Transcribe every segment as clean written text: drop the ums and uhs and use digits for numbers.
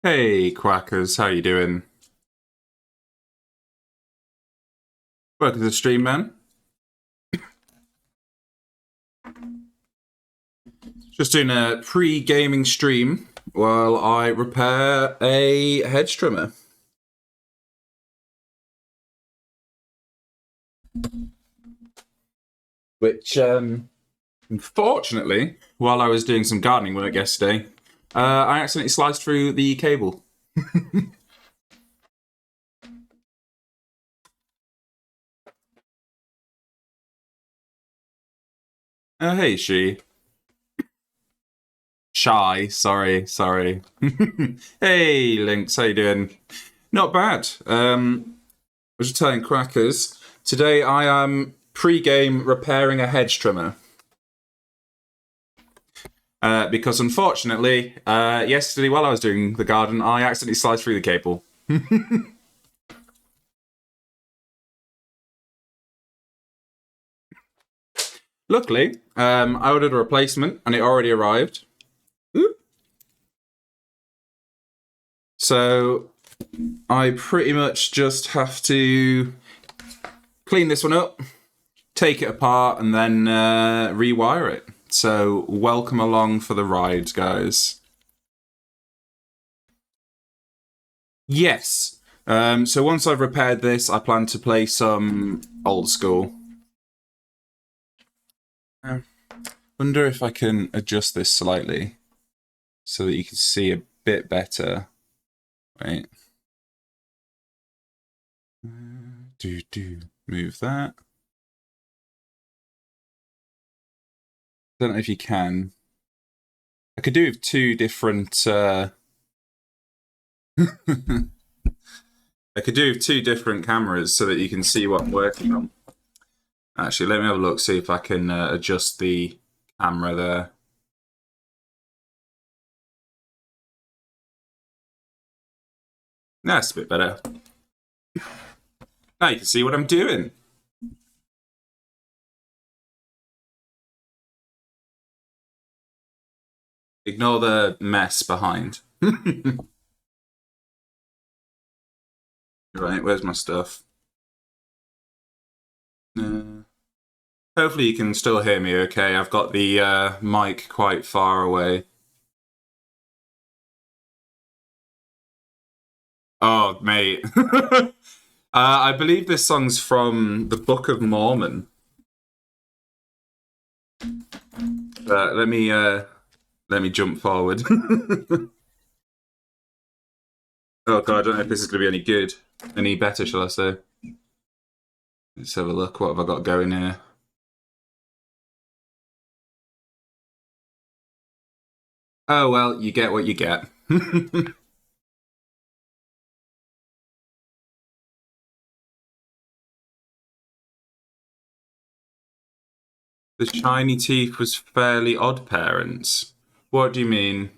Hey, Quackers, how you doing? Welcome to the stream, man. Just doing a pre-gaming stream while I repair a hedge trimmer. Which, unfortunately, while I was doing some gardening work yesterday, I accidentally sliced through the cable. Hey, Shy, sorry. Hey, Lynx, how you doing? Not bad. I was just telling Crackers, today I am pre-game repairing a hedge trimmer. Because unfortunately, yesterday while I was doing the garden, I accidentally sliced through the cable. Luckily, I ordered a replacement and it already arrived. Ooh. So I pretty much just have to clean this one up, take it apart, and then rewire it. So welcome along for the ride, guys. Yes. So once I've repaired this, I plan to play some old school. Wonder if I can adjust this slightly so that you can see a bit better. Wait. Move that. Don't know if you can. I could do with two different. I could do with two different cameras so that you can see what I'm working on. Actually, let me have a look, see if I can adjust the camera there. That's a bit better. Now you can see what I'm doing. Ignore the mess behind. Right, where's my stuff? Hopefully you can still hear me okay. I've got the mic quite far away. Oh, mate. I believe this song's from the Book of Mormon. Let me jump forward. Oh god, I don't know if this is going to be any good. Any better, shall I say? Let's have a look. What have I got going here? Oh well, you get what you get. The shiny teeth was fairly odd parents. What do you mean?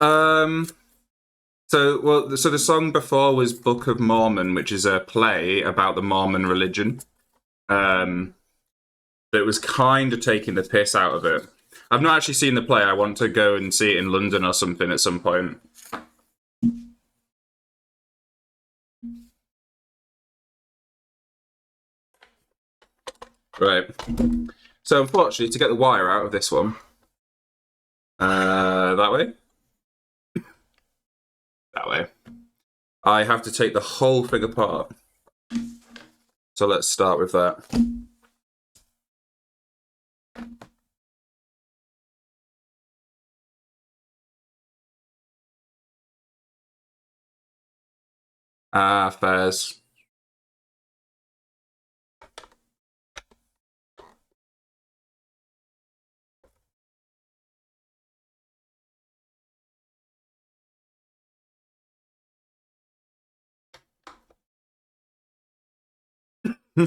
So the song before was Book of Mormon, which is a play about the Mormon religion. It was kind of taking the piss out of it. I've not actually seen the play. I want to go and see it in London or something at some point. Right. So unfortunately, to get the wire out of this one, that way, I have to take the whole thing apart. So let's start with that. Fairs. I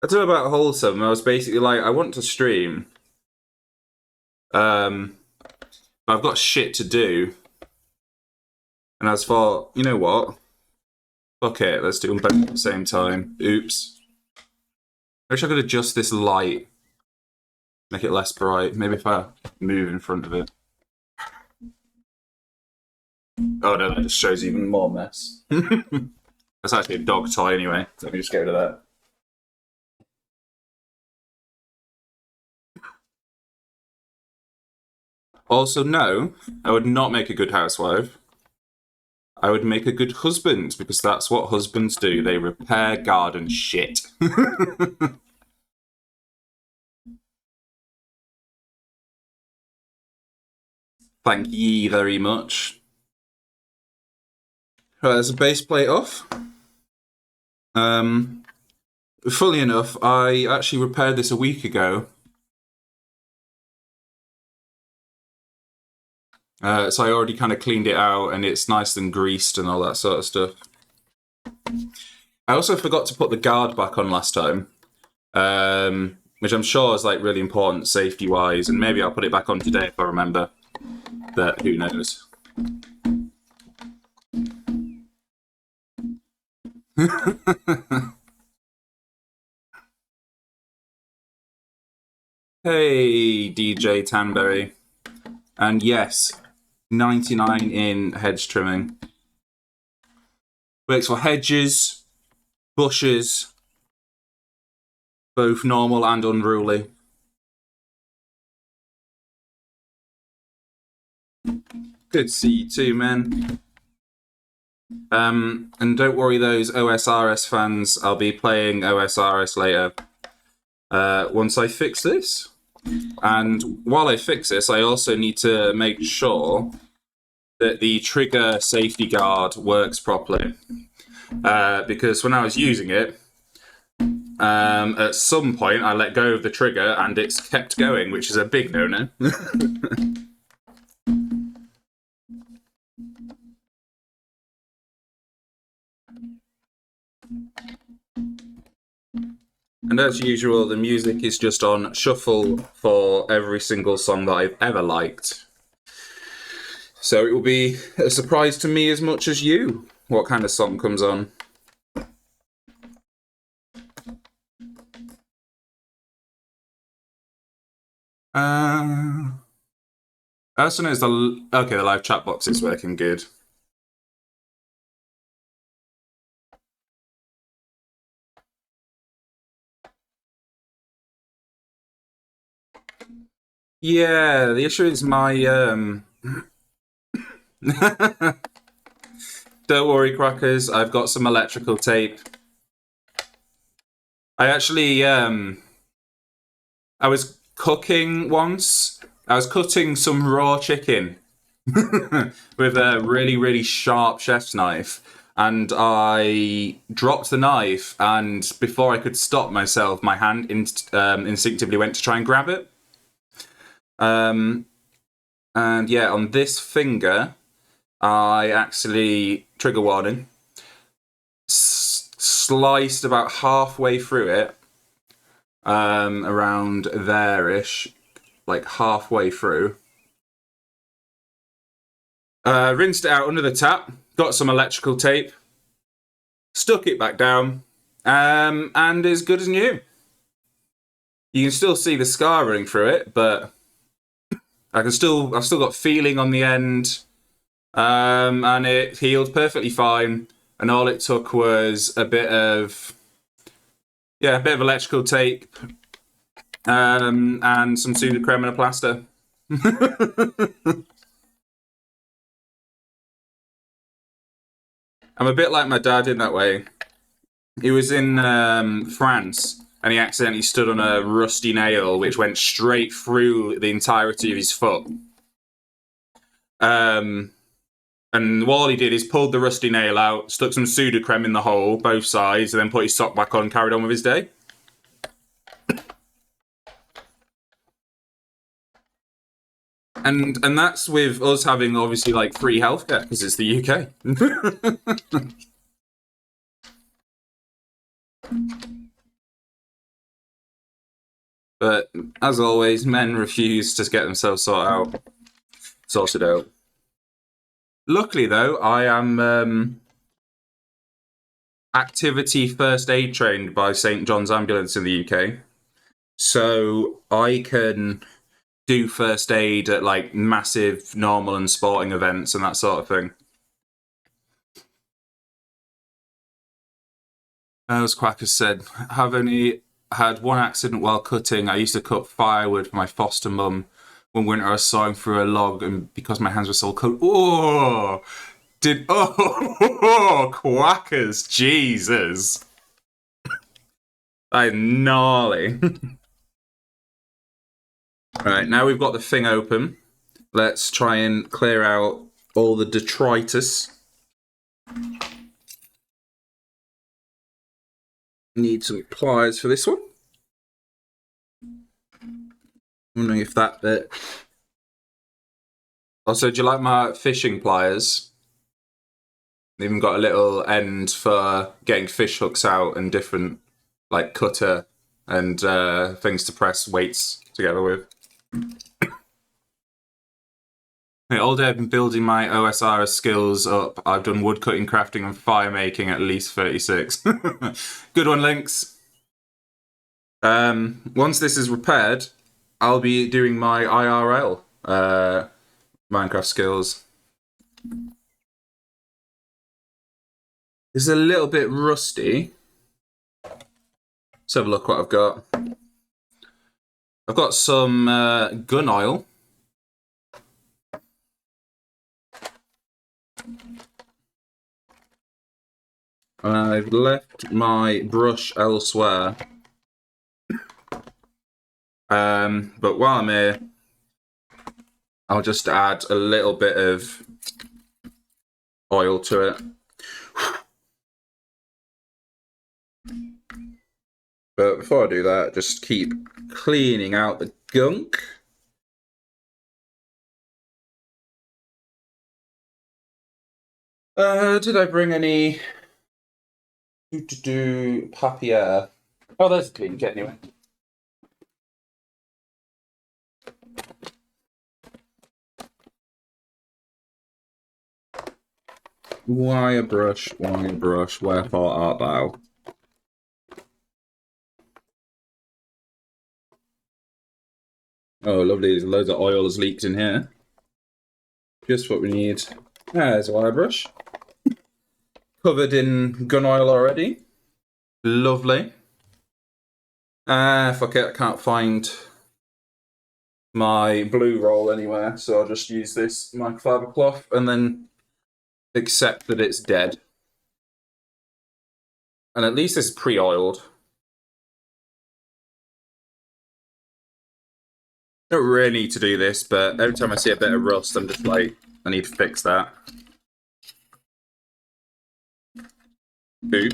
don't know about wholesome. I was basically like, I want to stream. But I've got shit to do. And I was thought, you know what? Fuck it, let's do them both at the same time. Oops. I wish I could adjust this light. Make it less bright. Maybe if I move in front of it. Oh no, that just shows even more mess. That's actually a dog toy anyway. Let me just get rid of that. Also, no, I would not make a good housewife. I would make a good husband, because that's what husbands do. They repair garden shit. Thank ye very much. Right, there's a base plate off. Fully enough, I actually repaired this a week ago. So I already kind of cleaned it out, and it's nice and greased and all that sort of stuff. I also forgot to put the guard back on last time, which I'm sure is like really important safety-wise, and maybe I'll put it back on today if I remember. But who knows? Hey, DJ Tanberry. And yes, 99 in hedge trimming. Works for hedges, bushes, both normal and unruly. Good to see you too, man. And don't worry, those OSRS fans, I'll be playing OSRS later. Once I fix this. And while I fix this, I also need to make sure that the trigger safety guard works properly. Because when I was using it, at some point I let go of the trigger and it's kept going, which is a big no-no. And as usual, the music is just on shuffle for every single song that I've ever liked. So it will be a surprise to me as much as you what kind of song comes on. I also know the live chat box is working good. Yeah, the issue is my Don't worry, crackers. I've got some electrical tape. I actually I was cooking once. I was cutting some raw chicken with a really, really sharp chef's knife. And I dropped the knife, and before I could stop myself, my hand instinctively went to try and grab it. And yeah, on this finger, I actually, trigger warning, sliced about halfway through it, around there-ish, like halfway through. Rinsed it out under the tap, got some electrical tape, stuck it back down, and as good as new. You can still see the scar running through it, but I've still got feeling on the end, and it healed perfectly fine. And all it took was a bit of electrical tape, and some pseudocreme and a plaster. I'm a bit like my dad in that way. He was in France, and he accidentally stood on a rusty nail which went straight through the entirety of his foot. And all he did is pulled the rusty nail out, stuck some pseudocreme in the hole, both sides, and then put his sock back on and carried on with his day. And that's with us having, obviously, like, free healthcare, because it's the UK. But, as always, men refuse to get themselves sorted out. Luckily, though, I am activity first aid trained by St. John's Ambulance in the UK. So I can do first aid at, like, massive normal and sporting events and that sort of thing. As Quacker said, I've only had one accident while cutting. I used to cut firewood for my foster mum. One winter I was sawing through a log, and because my hands were so cold, Quackers, Jesus. I'm gnarly. Alright, now we've got the thing open. Let's try and clear out all the detritus. Need some pliers for this one. I'm wondering if that bit... Also, do you like my fishing pliers? They've even got a little end for getting fish hooks out and different, like, cutter and things to press weights together with. All day I've been building my OSR skills up. I've done woodcutting, crafting, and fire making at least 36. Good one, Lynx. Once this is repaired, I'll be doing my IRL Minecraft skills. It's a little bit rusty. Let's have a look what I've got. I've got some gun oil. I've left my brush elsewhere. But while I'm here, I'll just add a little bit of oil to it. But before I do that, just keep cleaning out the gunk. Did I bring any papier? Oh, there's a clean kit anyway. Wire brush, wherefore art thou? Oh, lovely, there's loads of oil that's leaked in here. Just what we need. There's a wire brush. Covered in gun oil already. Lovely. Fuck it, I can't find my blue roll anywhere, so I'll just use this microfiber cloth and then accept that it's dead. And at least it's pre-oiled. Don't really need to do this, but every time I see a bit of rust, I'm just like, I need to fix that. Ooh.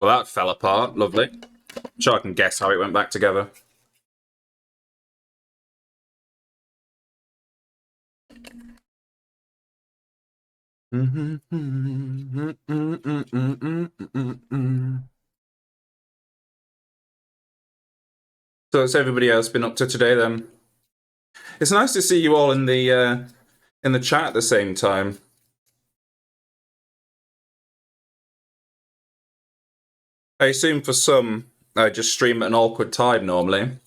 Well, that fell apart. Lovely. I'm sure I can guess how it went back together. So what's everybody else been up to today then? It's nice to see you all in the chat at the same time. I assume for some, I just stream at an awkward time normally.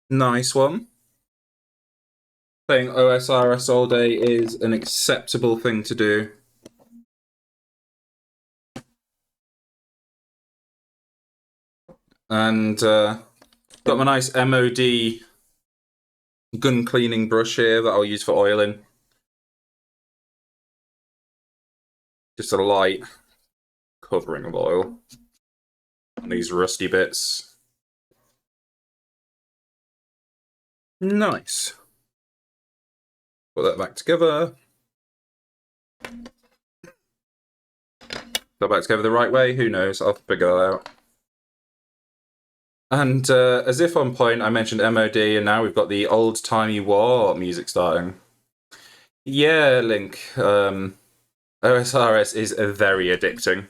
Nice one. Playing OSRS all day is an acceptable thing to do. And got my nice MOD gun cleaning brush here that I'll use for oiling. Just a light covering of oil on these rusty bits. Nice. Put that back together. Go back together the right way? Who knows? I'll figure that out. And as if on point, I mentioned MOD, and now we've got the old-timey war music starting. Yeah, Link. OSRS is very addicting.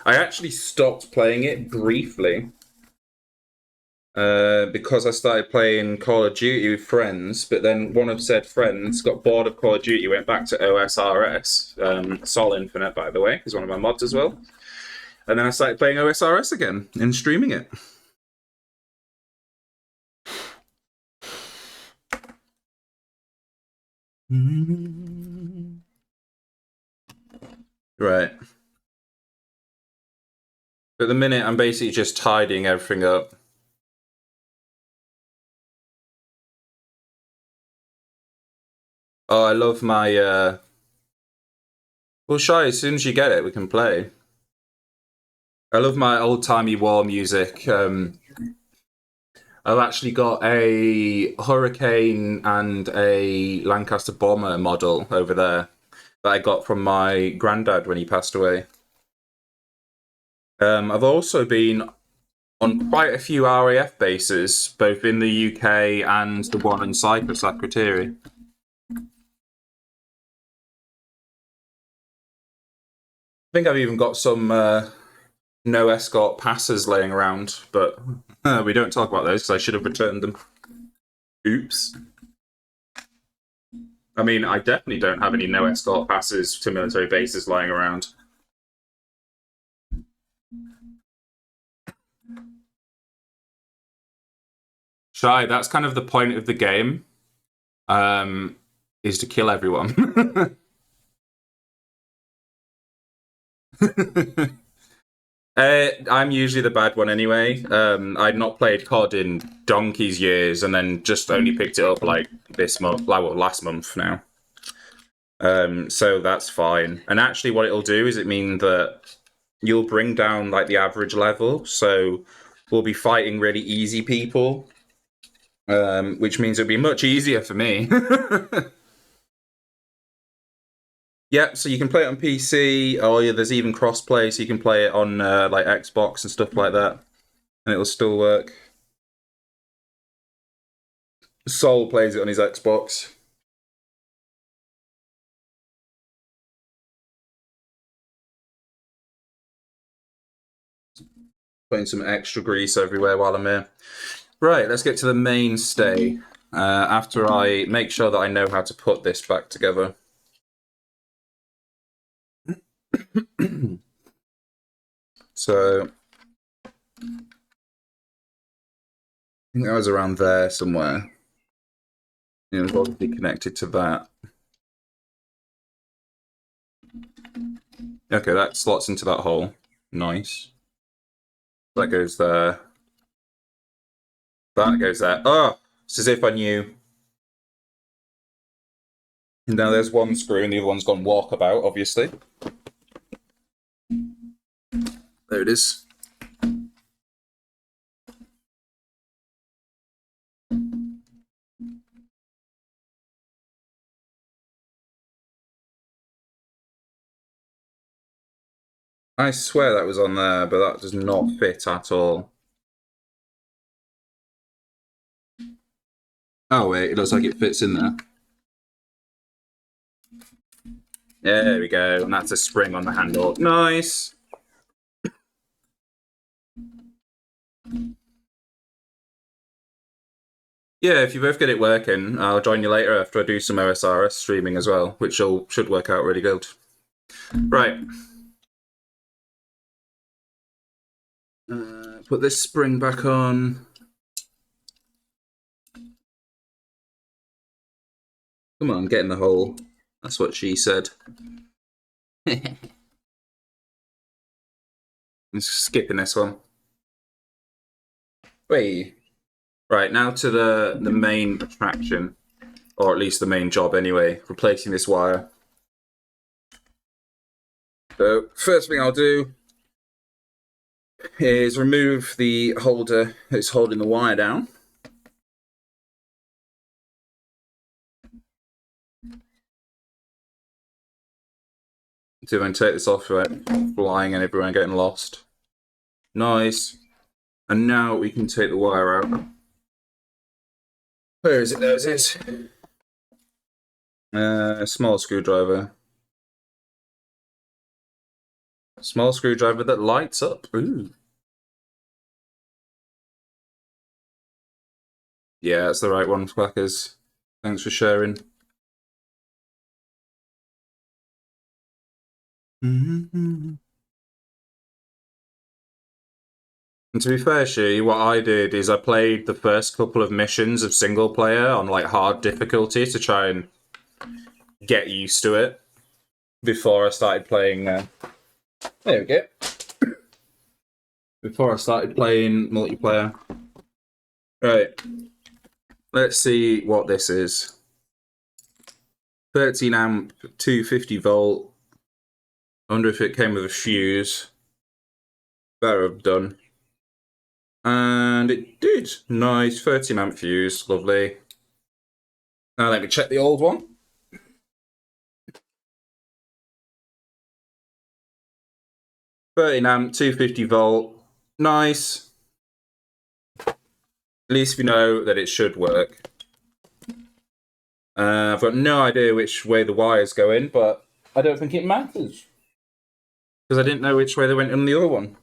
I actually stopped playing it briefly because I started playing Call of Duty with friends, but then one of said friends got bored of Call of Duty, went back to OSRS. Sol Infinite, by the way, is one of my mods as well. And then I started playing OSRS again and streaming it. Right. At the minute, I'm basically just tidying everything up. Oh, I love my... Well, Shy, as soon as you get it, we can play. I love my old-timey war music. I've actually got a Hurricane and a Lancaster Bomber model over there that I got from my granddad when he passed away. I've also been on quite a few RAF bases, both in the UK and the one in Cyprus at Krateri. I think I've even got some no escort passes laying around, but we don't talk about those because I should have returned them. Oops. I mean, I definitely don't have any no escort passes to military bases lying around. Shy, that's kind of the point of the game, is to kill everyone. I'm usually the bad one anyway. I'd not played COD in donkey's years, and then just only picked it up like this month, well, last month now. So that's fine. And actually, what it'll do is it mean that you'll bring down like the average level. So we'll be fighting really easy people, which means it'll be much easier for me. Yeah, so you can play it on PC, or yeah, there's even crossplay, so you can play it on like Xbox and stuff like that, and it'll still work. Sol plays it on his Xbox. Putting some extra grease everywhere while I'm here. Right, let's get to the mainstay. After I make sure that I know how to put this back together. So, I think that was around there somewhere. It was obviously connected to that. Okay, that slots into that hole. Nice. That goes there. That goes there. Oh, it's as if I knew. And now there's one screw and the other one's gone walkabout, obviously. There it is. I swear that was on there, but that does not fit at all. Oh wait, it looks like it fits in there. There we go, and that's a spring on the handle. Nice. Yeah, if you both get it working, I'll join you later after I do some OSRS streaming as well, which should work out really good. Right. Put this spring back on. Come on, get in the hole. That's what she said. I'm skipping this one. Wait. Right, now to the main attraction, or at least the main job anyway, replacing this wire. So, first thing I'll do is remove the holder that's holding the wire down. So then take this off, right, flying and everywhere and getting lost. Nice. And now we can take the wire out. Where is it? There it is. Small screwdriver. Small screwdriver that lights up. Ooh. Yeah, that's the right one, Quackers. Thanks for sharing. And to be fair, She, what I did is I played the first couple of missions of single player on like hard difficulty to try and get used to it before I started playing. There we go. Before I started playing multiplayer. Right. Let's see what this is. 13 amp, 250 volt. I wonder if it came with a fuse. Better have done. And it did. Nice, 13 amp fuse, lovely. Now let me check the old one. amp, 250 volt. Nice. At least we know that it should work. I've got no idea which way the wires go in, but I don't think it matters. Because I didn't know which way they went in the other one.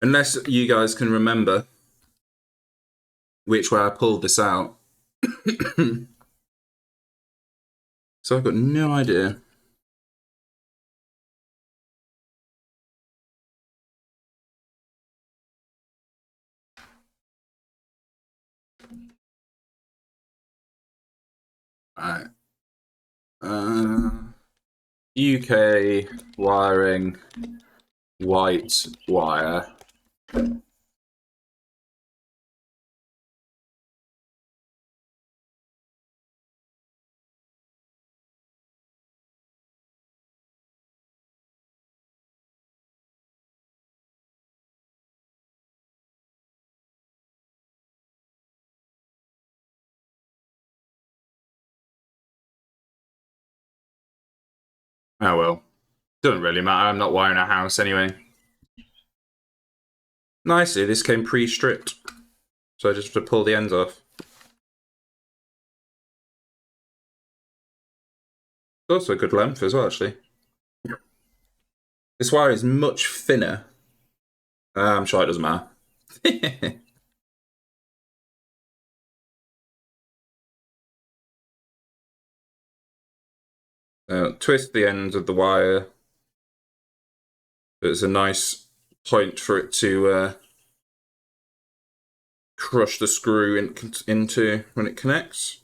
Unless you guys can remember which way I pulled this out. So I've got no idea. Alright. UK wiring, white wire. Oh well. Doesn't really matter, I'm not wiring a house anyway. Nicely, this came pre-stripped. So I just have to pull the ends off. It's also a good length as well, actually. This wire is much thinner. I'm sure it doesn't matter. Twist the ends of the wire. It's a nice point for it to crush the screw into when it connects.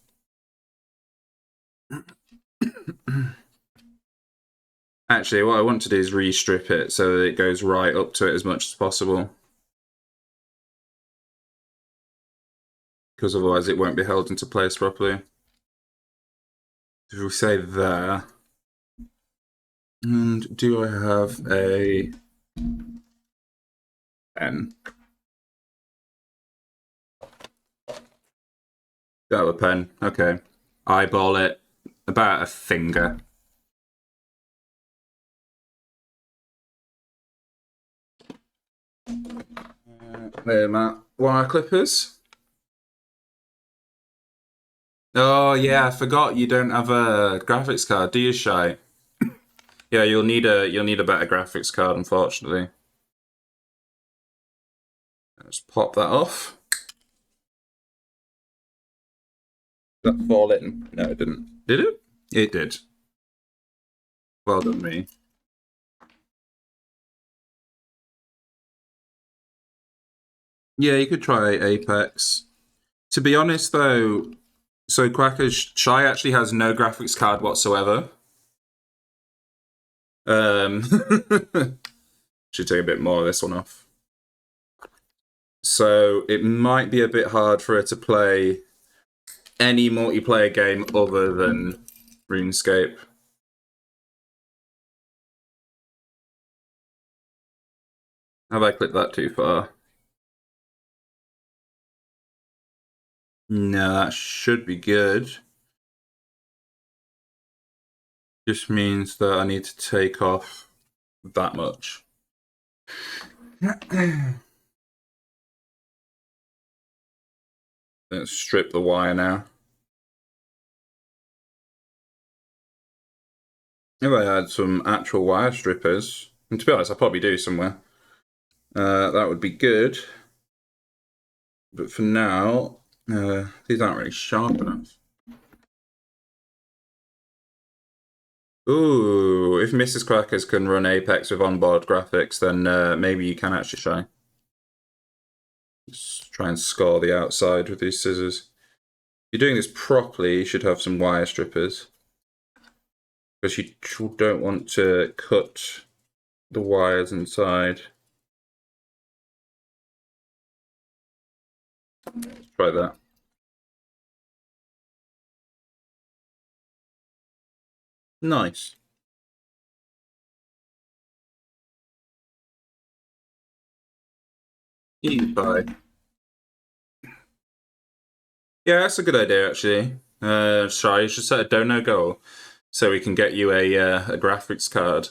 Actually, what I want to do is re-strip it so that it goes right up to it as much as possible. Because otherwise it won't be held into place properly. If we say there. And do I have a pen? Do I have a pen? Okay. Eyeball it about a finger. There, Matt. Wire clippers. Oh yeah, I forgot you don't have a graphics card, do you, Shy? Yeah, you'll need a better graphics card, unfortunately. Let's pop that off. Did that fall in? No, it didn't. Did it? It did. Well done, me. Yeah, you could try Apex. To be honest, though, so Quacker's Shy actually has no graphics card whatsoever. Should take a bit more of this one off. So it might be a bit hard for her to play any multiplayer game other than RuneScape. Have I clicked that too far? No, that should be good. Just means that I need to take off that much. Let's strip the wire now. If I had some actual wire strippers, and to be honest, I probably do somewhere, that would be good. But for now, these aren't really sharp enough. Ooh, if Mrs. Crackers can run Apex with onboard graphics, then maybe you can actually try. Just try and score the outside with these scissors. If you're doing this properly, you should have some wire strippers. Because you don't want to cut the wires inside. Let's try that. Nice. Bye. Yeah, that's a good idea, actually. Sorry, you should set a dono goal so we can get you a graphics card.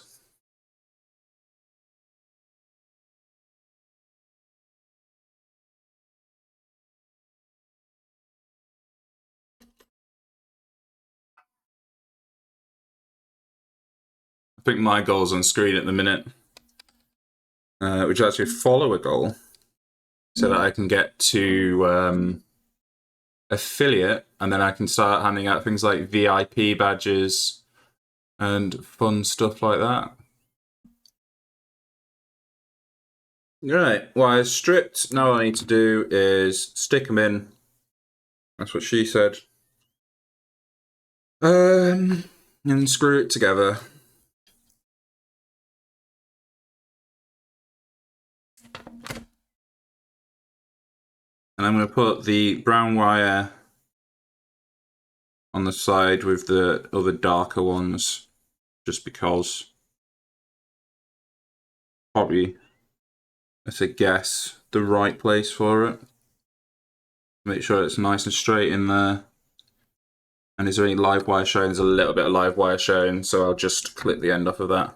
I think my goal's on screen at the minute, which is actually a follower goal, so that I can get to affiliate, and then I can start handing out things like VIP badges and fun stuff like that. Right, wires stripped. Now all I need to do is stick them in. That's what she said. And screw it together. And I'm going to put the brown wire on the side with the other darker ones, just because. Probably, let's say, guess the right place for it. Make sure it's nice and straight in there. And is there any live wire showing? There's a little bit of live wire showing, so I'll just clip the end off of that.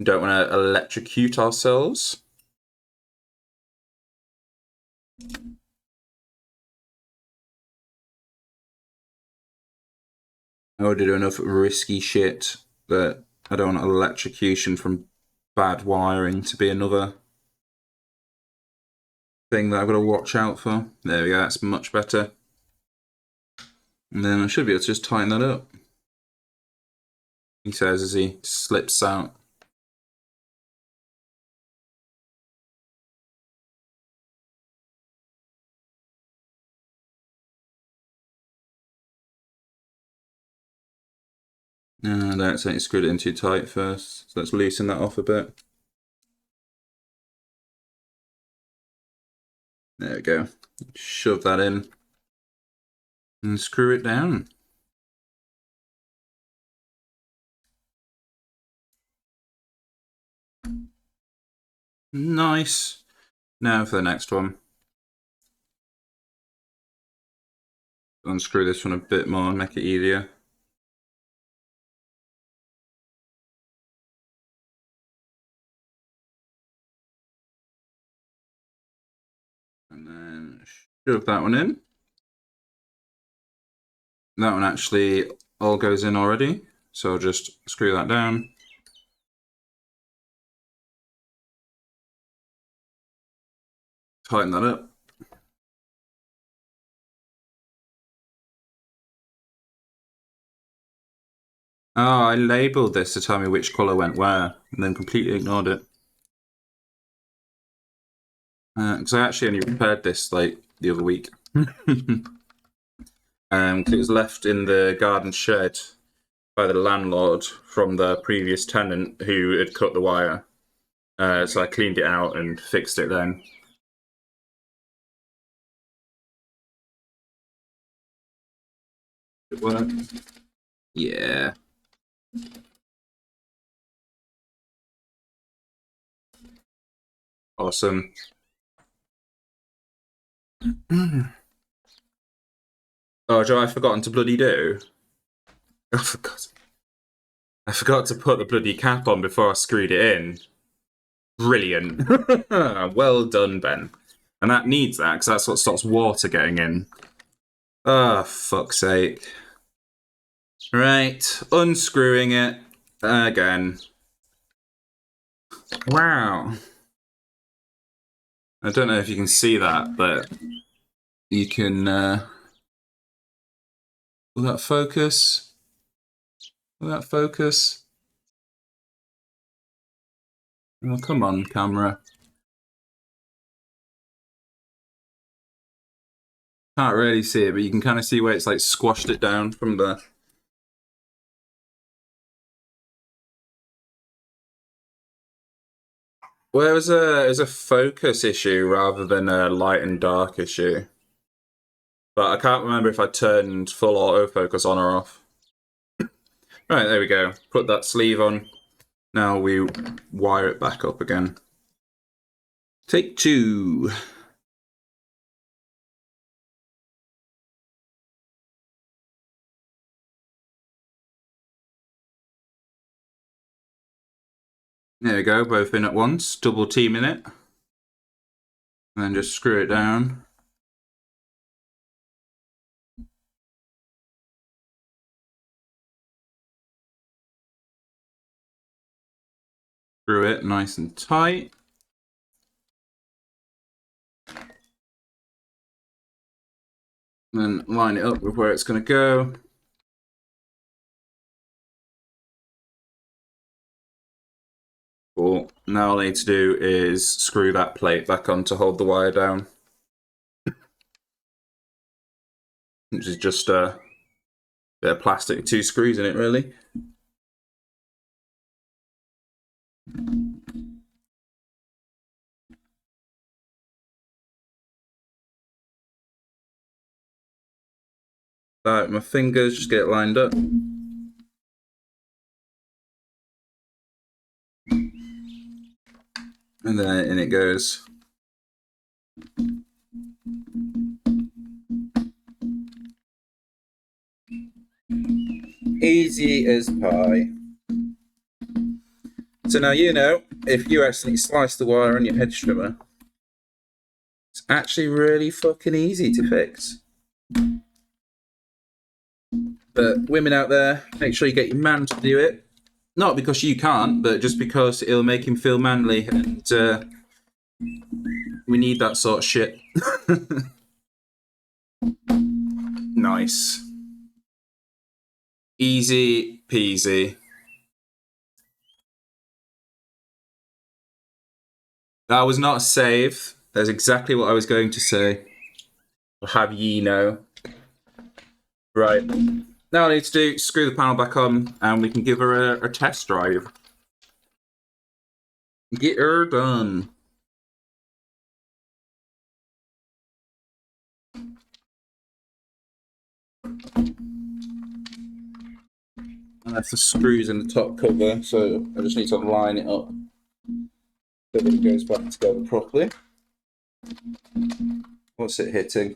Don't want to electrocute ourselves. I already do enough risky shit that I don't want electrocution from bad wiring to be another thing that I've got to watch out for. There we go, that's much better. And then I should be able to just tighten that up. He says as he slips out. And I accidentally screwed it in too tight first, so let's loosen that off a bit. There we go. Shove that in and screw it down. Nice. Now for the next one. Unscrew this one a bit more and make it easier. Shove that one in. That one actually all goes in already, so I'll just screw that down. Tighten that up. Oh, I labelled this to tell me which colour went where, and then completely ignored it. Because I actually only repaired this like the other week. It was left in the garden shed by the landlord from the previous tenant who had cut the wire. So I cleaned it out and fixed it then. It worked. Yeah. Awesome. Oh, Joe, I've forgotten to bloody do. I forgot to put the bloody cap on before I screwed it in. Brilliant. Well done, Ben. And that needs that, because that's what stops water getting in. Oh, fuck's sake. Right, unscrewing it again. Wow. I don't know if you can see that, but you can... will that focus? Will that focus? Oh, come on, camera. Can't really see it, but you can kind of see where it's like squashed it down from the... Well, it was a focus issue rather than a light and dark issue. But I can't remember if I turned full autofocus on or off. Right, there we go. Put that sleeve on. Now we wire it back up again. Take 2. There we go, both in at once. Double teaming it. And then just screw it down. Screw it nice and tight. And then line it up with where it's going to go. Cool. Now all I need to do is screw that plate back on to hold the wire down. Which is just a bit of plastic, 2 screws in it, really. Right, my fingers just get lined up. And then in it goes. Easy as pie. So now you know, if you accidentally slice the wire on your hedge trimmer, it's actually really fucking easy to fix. But women out there, make sure you get your man to do it. Not because you can't, but just because it'll make him feel manly, and we need that sort of shit. Nice. Easy peasy. That was not a save. That's exactly what I was going to say. I'll have ye know. Right. Now I need to do screw the panel back on, and we can give her a test drive. Get her done. And that's the screws in the top cover, so I just need to line it up so that it goes back together properly. What's it hitting?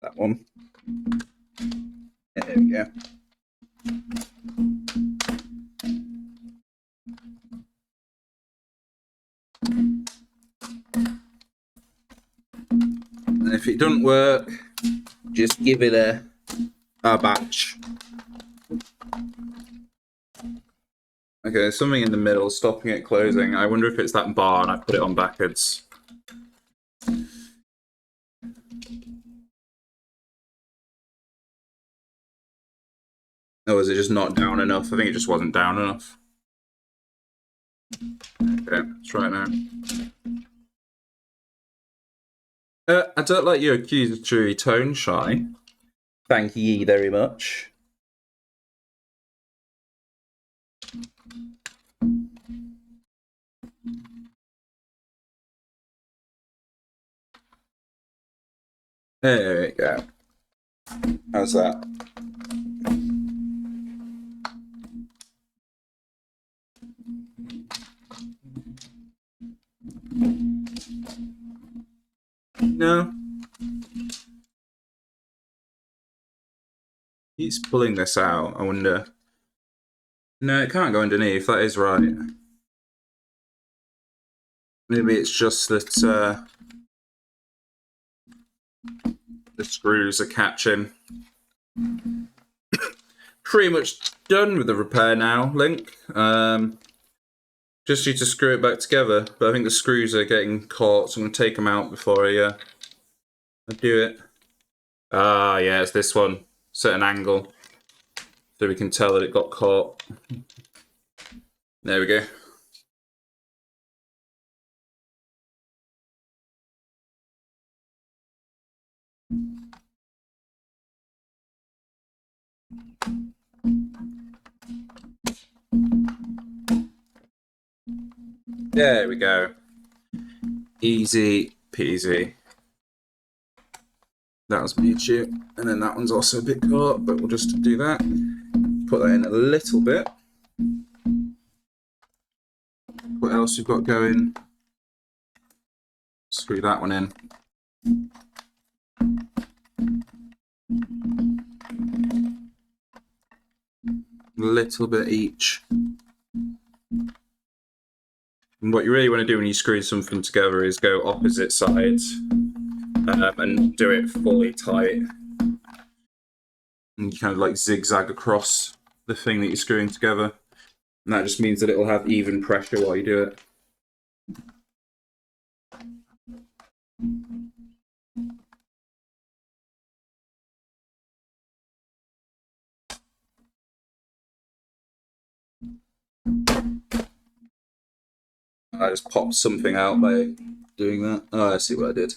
That one. There we go. if it doesn't work, just give it a batch. Okay, there's something in the middle stopping it closing. I wonder if it's that bar and I put it on backwards. Or was it just not down enough? I think it just wasn't down enough. Okay, let's try it now. I don't like your accusatory tone, Shy. Thank ye very much. There we go. How's that? No. He's pulling this out, I wonder. No, it can't go underneath, that is right. Maybe it's just that the screws are catching. Pretty much done with the repair now, Link. Just need to screw it back together, but I think the screws are getting caught, so I'm going to take them out before I do it. Ah, yeah, it's this one. Set an angle so we can tell that it got caught. There we go. There we go. Easy peasy. That was my issue. And then that one's also a bit caught, but we'll just do that. Put that in a little bit. What else we've got going? Screw that one in. A little bit each. And what you really want to do when you screw something together is go opposite sides and do it fully tight. And you kind of like zigzag across the thing that you're screwing together. And that just means that it'll have even pressure while you do it. I just popped something out by doing that. Oh, I see what I did.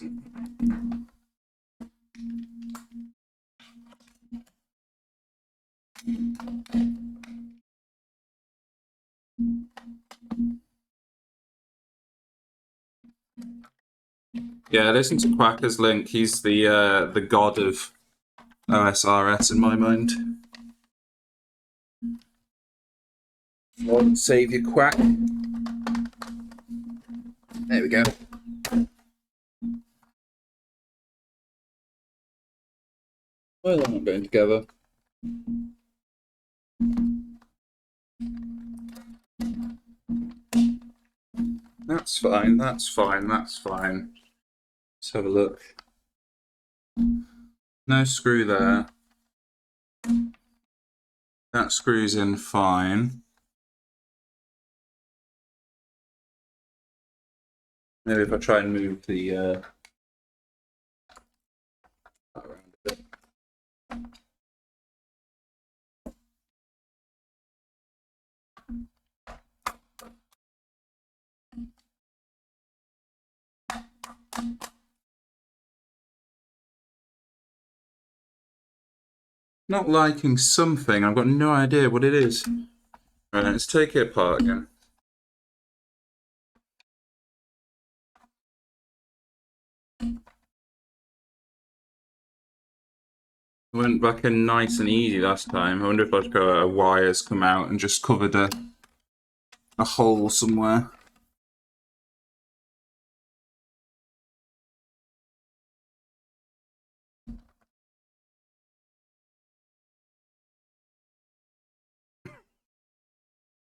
Yeah, listen to Quacker's Link. He's the god of OSRS in my mind. Lord save you, Quack. There we go. Well, they're not going together. That's fine, that's fine, that's fine. Let's have a look. No screw there. That screws in fine. Maybe if I try and move the around a bit. Not liking something. I've got no idea what it is. Right, let's take it apart again. Went back in nice and easy last time. I wonder if I'd got a wires come out and just covered a hole somewhere.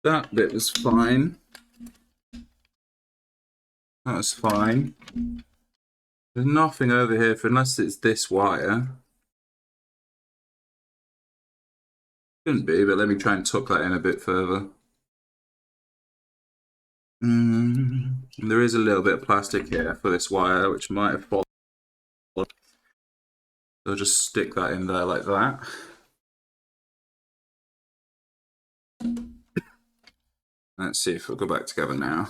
That bit was fine. That was fine. There's nothing over here unless it's this wire. Shouldn't be, but let me try and tuck that in a bit further. There is a little bit of plastic here for this wire, which might have fallen. I'll just stick that in there like that. Let's see if we'll go back together now.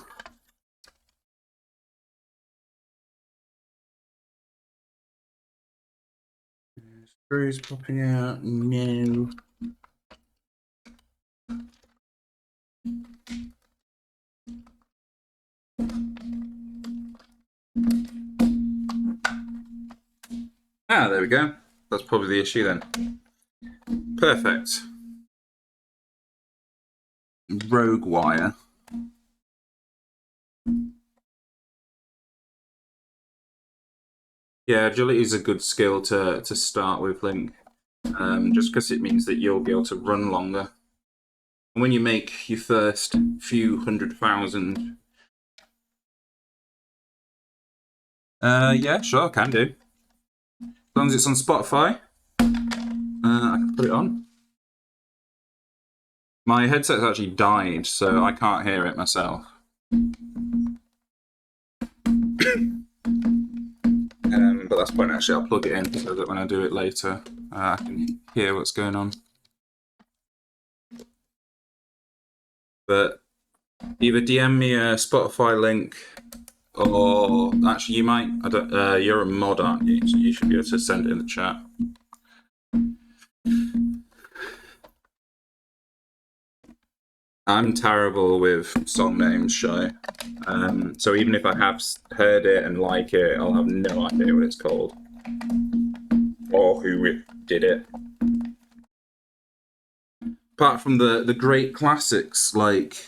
Screws popping out. No. Ah, there we go. That's probably the issue then. Perfect. Rogue wire. Yeah, agility is a good skill to start with, Link. Just because it means that you'll be able to run longer. And when you make your first few 100,000... yeah, sure, can do. As long as it's on Spotify, I can put it on. My headset's actually died, so I can't hear it myself. But that's fine, actually. I'll plug it in so that when I do it later, I can hear what's going on. But either DM me a Spotify link, or actually you might. I don't. You're a mod, aren't you? So you should be able to send it in the chat. I'm terrible with song names, Shy. So even if I have heard it and like it, I'll have no idea what it's called or who did it. Apart from the great classics like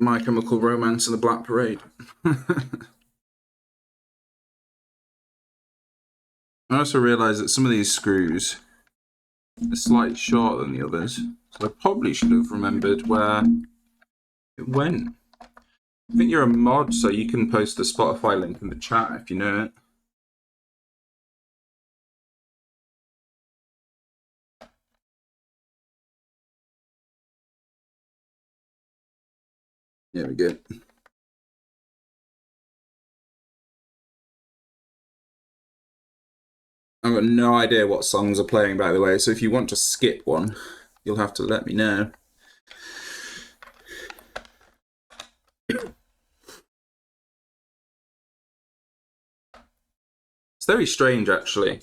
My Chemical Romance and the Black Parade. I also realised that some of these screws are slightly shorter than the others, so I probably should have remembered where it went. I think you're a mod, so you can post the Spotify link in the chat if you know it. There we go. I've got no idea what songs are playing, by the way, so if you want to skip one, you'll have to let me know. It's very strange, actually,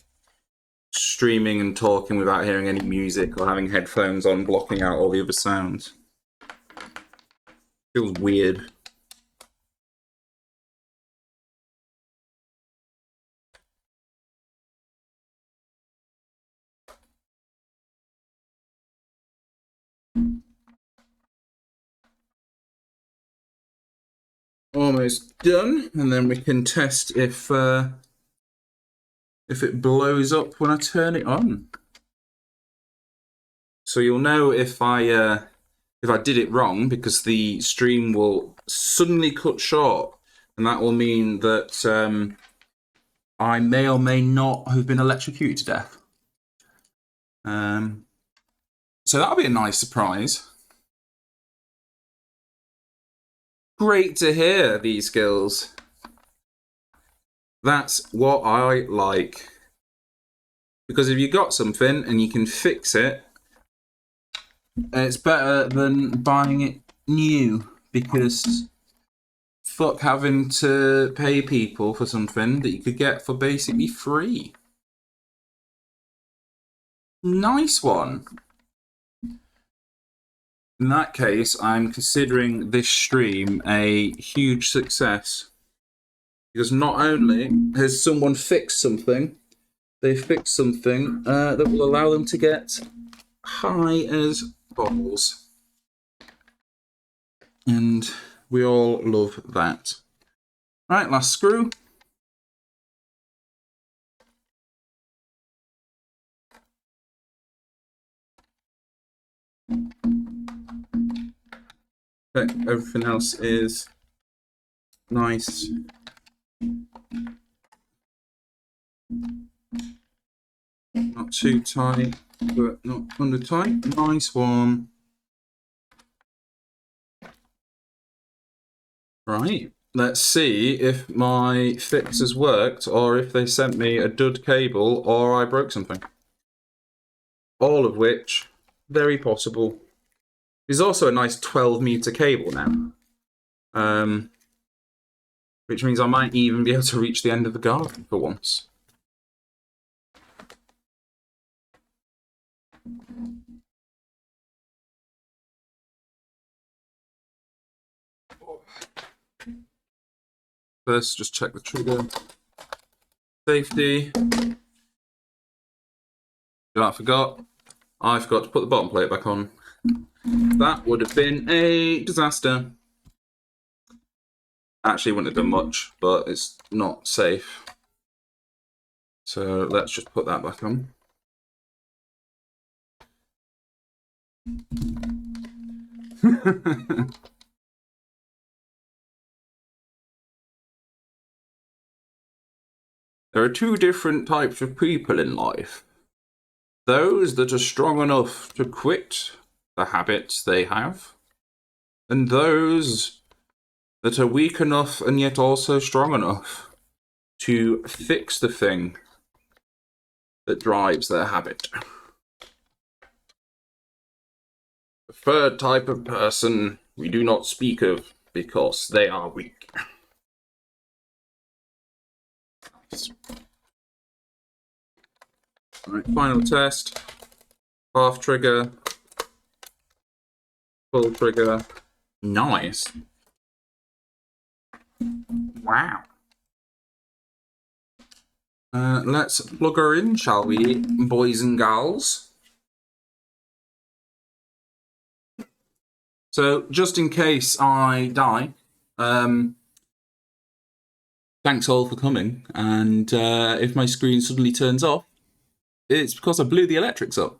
streaming and talking without hearing any music or having headphones on, blocking out all the other sounds. Feels weird. Almost done, and then we can test if it blows up when I turn it on. So you'll know if I did it wrong, because the stream will suddenly cut short, and that will mean that I may or may not have been electrocuted to death. So that'll be a nice surprise. Great to hear these skills. That's what I like. Because if you got something and you can fix it, it's better than buying it new, because fuck having to pay people for something that you could get for basically free. Nice one. In that case, I'm considering this stream a huge success. Because not only has someone fixed something, they fixed something that will allow them to get high as balls. And we all love that. Right, last screw. Okay, everything else is Nice. Not too tight, but not under tight. Nice one. Right. Let's see if my fix has worked, or if they sent me a dud cable, or I broke something. All of which, very possible. There's also a nice 12-meter cable now. Which means I might even be able to reach the end of the garden for once. First, just check the trigger. Safety. I forgot to put the bottom plate back on. That would have been a disaster. Actually, wouldn't have done much, but it's not safe. So let's just put that back on. There are two different types of people in life. Those that are strong enough to quit the habits they have, and those that are weak enough and yet also strong enough to fix the thing that drives their habit. The third type of person we do not speak of because they are weak. Alright, final test. Half trigger. Full trigger. Nice. Wow. Let's plug her in, shall we, boys and gals? So, just in case I die, thanks all for coming, and if my screen suddenly turns off, it's because I blew the electrics up.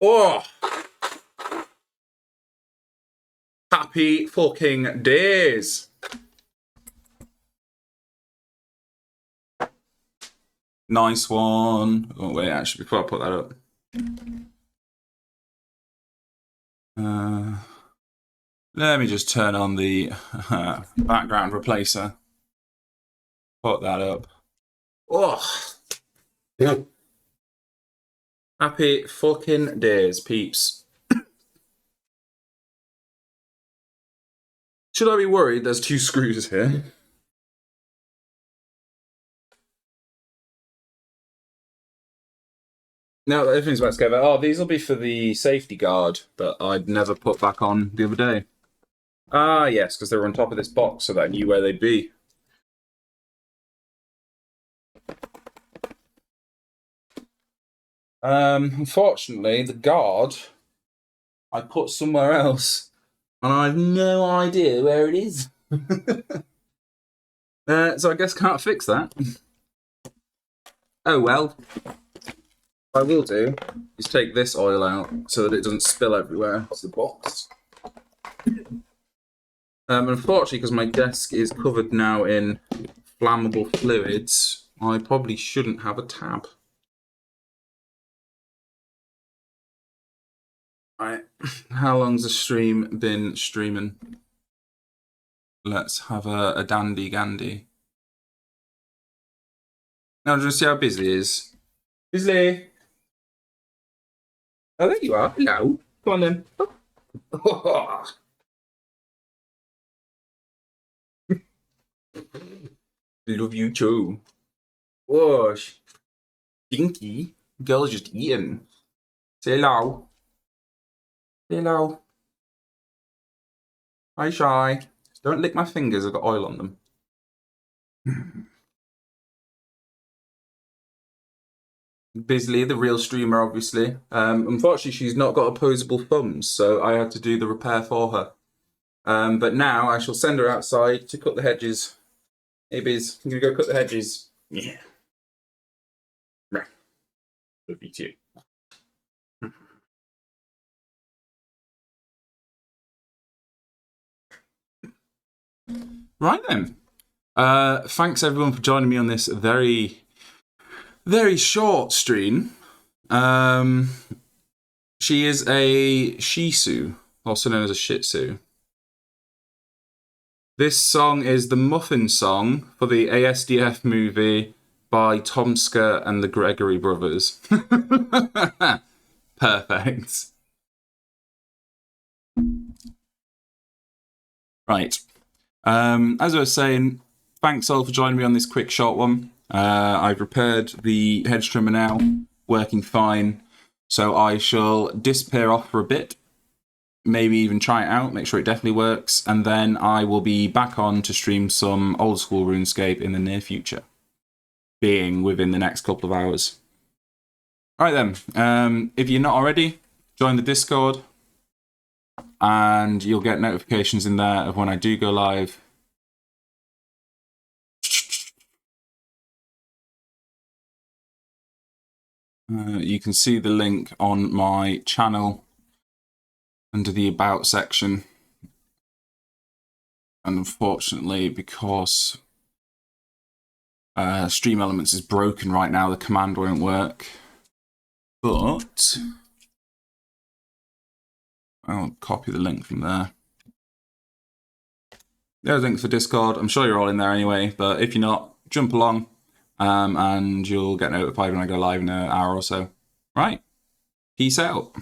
Oh! Happy fucking days! Nice one. Oh wait, actually, before I put that up. Let me just turn on the background replacer. Put that up. Oh! Yeah. Happy fucking days, peeps. Should I be worried there's two screws here? No, everything's about to go back. Oh, these will be for the safety guard that I'd never put back on the other day. Ah, yes, because they were on top of this box, so that I knew where they'd be. Unfortunately, the guard I put somewhere else, and I have no idea where it is. So I guess can't fix that. Oh well. What I will do is take this oil out so that it doesn't spill everywhere across the box. Unfortunately, because my desk is covered now in flammable fluids, I probably shouldn't have a tab. Right, how long's the stream been streaming? Let's have a dandy gandy. Now, just see how busy he is. Busy. Oh, there you are. Hello. Come on then. Oh. Love you too. Oh, stinky. Girl's just eating. Say hello. Say hello. Hi, Shy. Don't lick my fingers, I've got oil on them. Bisley, the real streamer, obviously. Unfortunately, she's not got opposable thumbs, so I had to do the repair for her. But now I shall send her outside to cut the hedges Hey, Biz, I'm gonna go cut the hedges. Yeah. Right. Love you too. Right then. Thanks everyone for joining me on this very, very short stream. She is a Shih Tzu, also known as a Shih Tzu. This song is the Muffin Song for the ASDF movie by Tomska and the Gregory Brothers. Perfect. Right. As I was saying, thanks all for joining me on this quick short one. I've repaired the hedge trimmer now, working fine. So I shall disappear off for a bit, maybe even try it out, make sure it definitely works, and then I will be back on to stream some old school RuneScape in the near future, being within the next couple of hours. All right then, if you're not already, join the Discord, and you'll get notifications in there of when I do go live. You can see the link on my channel under the About section. And unfortunately, because Stream Elements is broken right now, the command won't work. But I'll copy the link from there. There's a link for Discord. I'm sure you're all in there anyway, but if you're not, jump along. And you'll get notified when I go live in an hour or so. Right. Peace out.